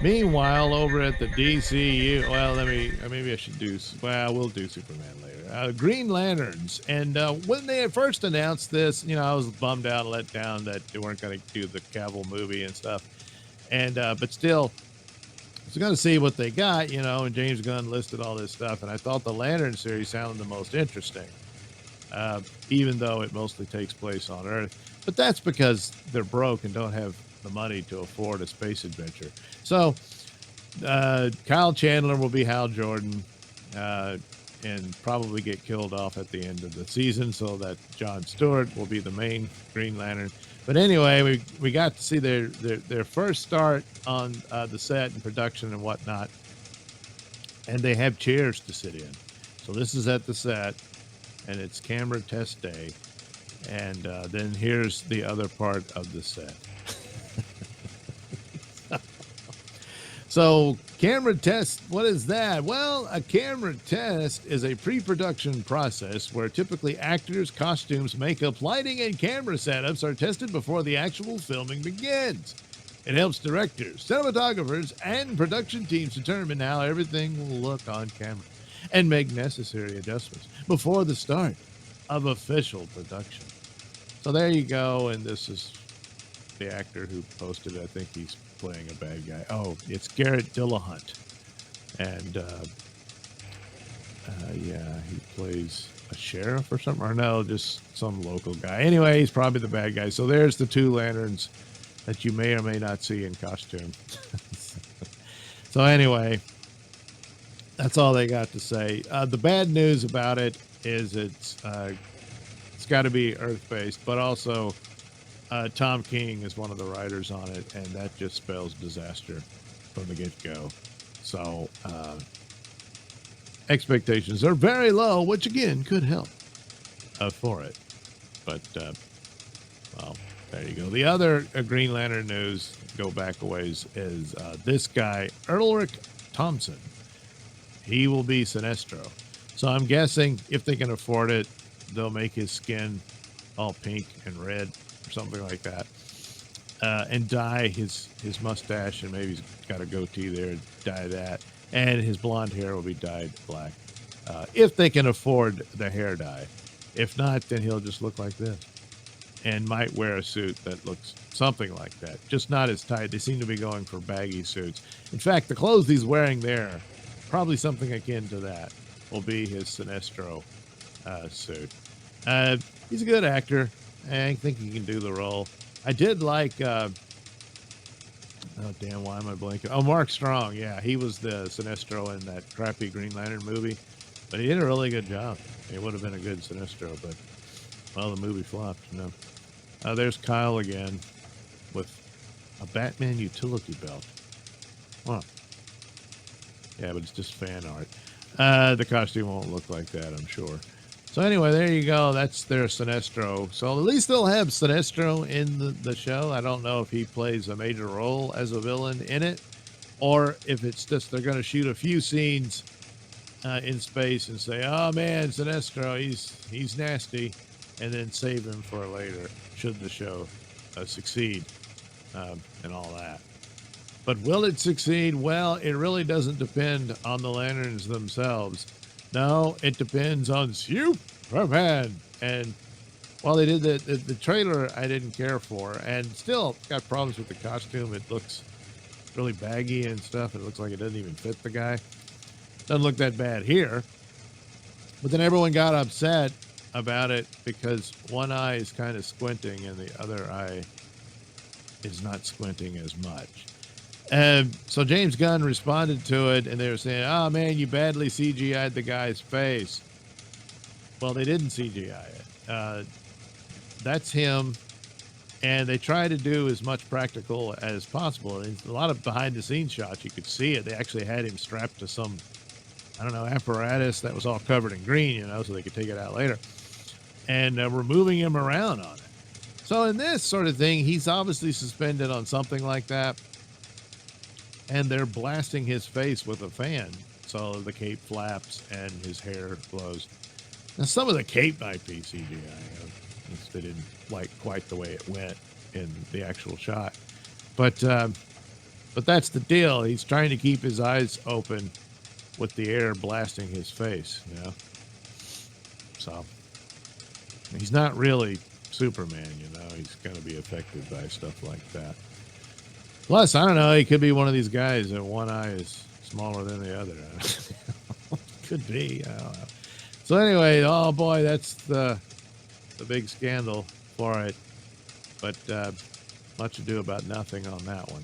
Meanwhile, over at the DCU, well, maybe I should do, well, we'll do Superman later. Green Lanterns. And when they had first announced this, I was bummed out and let down that they weren't going to do the Cavill movie and stuff. And, but still, I was going to see what they got, and James Gunn listed all this stuff. And I thought the Lantern series sounded the most interesting, even though it mostly takes place on Earth. But that's because they're broke and don't have the money to afford a space adventure. So Kyle Chandler will be Hal Jordan and probably get killed off at the end of the season, so that Jon Stewart will be the main Green Lantern. But anyway, we got to see their first start on the set and production and whatnot, and they have chairs to sit in. So this is at the set, and it's camera test day, and then here's the other part of the set. So camera test, what is that? Well, a camera test is a pre-production process where typically actors, costumes, makeup, lighting, and camera setups are tested before the actual filming begins. It helps directors, cinematographers, and production teams determine how everything will look on camera and make necessary adjustments before the start of official production. So there you go, and this is the actor who posted it. I think he's playing a bad guy. Oh, it's Garrett Dillahunt, and yeah, he plays a sheriff or something, or no, just some local guy. Anyway, he's probably the bad guy. So there's the two lanterns that you may or may not see in costume. So anyway, that's all they got to say. The bad news about it is it's got to be Earth-based, but also Tom King is one of the writers on it, and that just spells disaster from the get-go. So expectations are very low, which again could help for it. But well, there you go. The other Green Lantern news, go back a ways, is this guy Ulrich Thompson. He will be Sinestro. So I'm guessing if they can afford it, they'll make his skin all pink and red, something like that, and dye his mustache, and maybe he's got a goatee there, dye that, and his blonde hair will be dyed black, if they can afford the hair dye. If not, then he'll just look like this, and might wear a suit that looks something like that, just not as tight. They seem to be going for baggy suits. In fact, the clothes he's wearing there, probably something akin to that, will be his Sinestro suit. He's a good actor. I think he can do the role. I did like, oh damn, why am I blanking? Oh, Mark Strong. Yeah, he was the Sinestro in that crappy Green Lantern movie, but he did a really good job. He would have been a good Sinestro, but, well, the movie flopped, there's Kyle again with a Batman utility belt. Wow. Yeah, but it's just fan art. The costume won't look like that, I'm sure. So anyway, there you go. That's their Sinestro. So at least they'll have Sinestro in the show. I don't know if he plays a major role as a villain in it, or if it's just they're going to shoot a few scenes in space and say, oh man, Sinestro, he's nasty, and then save him for later should the show succeed and all that. But will it succeed? Well, it really doesn't depend on the lanterns themselves. No, it depends on Superman. And while they did the trailer, I didn't care for, and still got problems with the costume. It looks really baggy and stuff. It looks like it doesn't even fit the guy. Doesn't look that bad here. But then everyone got upset about it because one eye is kind of squinting and the other eye is not squinting as much. So James Gunn responded to it, and they were saying, oh, man, you badly CGI'd the guy's face. Well, they didn't CGI it. That's him, and they try to do as much practical as possible. And a lot of behind-the-scenes shots, you could see it. They actually had him strapped to some, I don't know, apparatus that was all covered in green, so they could take it out later. And we're moving him around on it. So in this sort of thing, he's obviously suspended on something like that. And they're blasting his face with a fan, so the cape flaps and his hair blows. Now, some of the cape might be CGI. They didn't like quite the way it went in the actual shot. But But that's the deal. He's trying to keep his eyes open with the air blasting his face, you know? So he's not really Superman, you know? He's going to be affected by stuff like that. Plus, I don't know, he could be one of these guys that one eye is smaller than the other. Could be. I don't know. So anyway, oh boy, that's the big scandal for it. But much ado about nothing on that one.